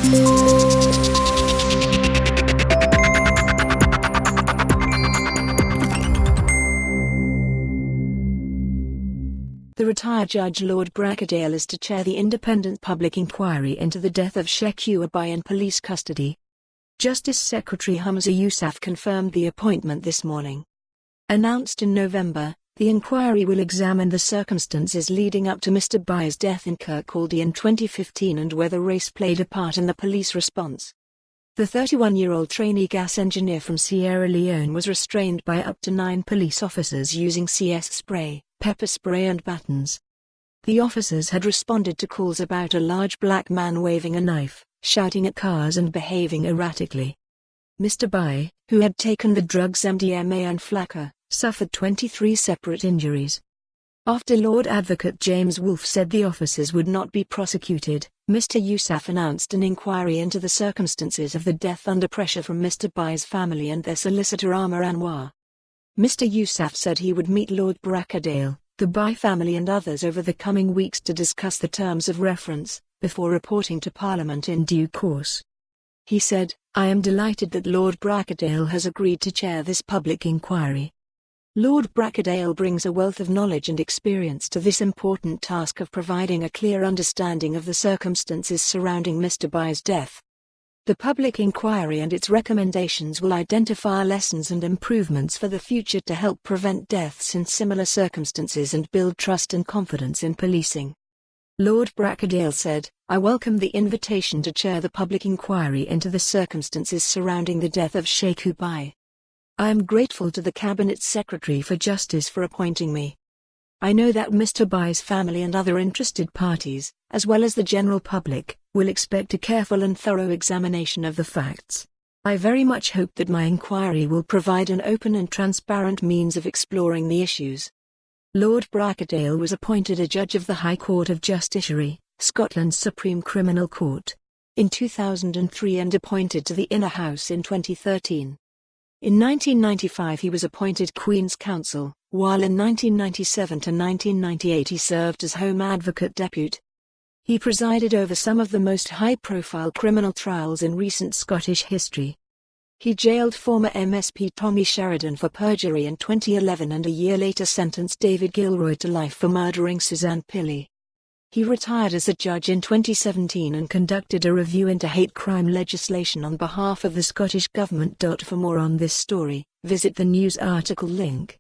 The retired judge Lord Bracadale is to chair the independent public inquiry into the death of Shekua Bayoh in police custody. Justice Secretary Humza Yousaf confirmed the appointment this morning. Announced in November, the inquiry will examine the circumstances leading up to Mr Bayoh's death in Kirkcaldy in 2015 and whether race played a part in the police response. The 31-year-old trainee gas engineer from Sierra Leone was restrained by up to 9 police officers using CS spray, pepper spray and batons. The officers had responded to calls about a large black man waving a knife, shouting at cars and behaving erratically. Mr Bayoh, who had taken the drugs MDMA and Flakka, suffered 23 separate injuries. After Lord Advocate James Wolffe said the officers would not be prosecuted, Mr Yousaf announced an inquiry into the circumstances of the death under pressure from Mr Bayoh's family and their solicitor Aamer Anwar. Mr Yousaf said he would meet Lord Bracadale, the Bayoh family and others over the coming weeks to discuss the terms of reference, before reporting to Parliament in due course. He said, "I am delighted that Lord Bracadale has agreed to chair this public inquiry. Lord Bracadale brings a wealth of knowledge and experience to this important task of providing a clear understanding of the circumstances surrounding Mr Bayoh's death. The public inquiry and its recommendations will identify lessons and improvements for the future to help prevent deaths in similar circumstances and build trust and confidence in policing." Lord Bracadale said, "I welcome the invitation to chair the public inquiry into the circumstances surrounding the death of Sheku Bayoh. I am grateful to the Cabinet Secretary for Justice for appointing me. I know that Mr Bayoh's family and other interested parties, as well as the general public, will expect a careful and thorough examination of the facts. I very much hope that my inquiry will provide an open and transparent means of exploring the issues." Lord Bracadale was appointed a judge of the High Court of Justiciary, Scotland's Supreme Criminal Court, in 2003 and appointed to the Inner House in 2013. In 1995 he was appointed Queen's Counsel, while in 1997 to 1998 he served as Home Advocate Depute. He presided over some of the most high-profile criminal trials in recent Scottish history. He jailed former MSP Tommy Sheridan for perjury in 2011 and a year later sentenced David Gilroy to life for murdering Suzanne Pilley. He retired as a judge in 2017 and conducted a review into hate crime legislation on behalf of the Scottish Government. For more on this story, visit the news article link.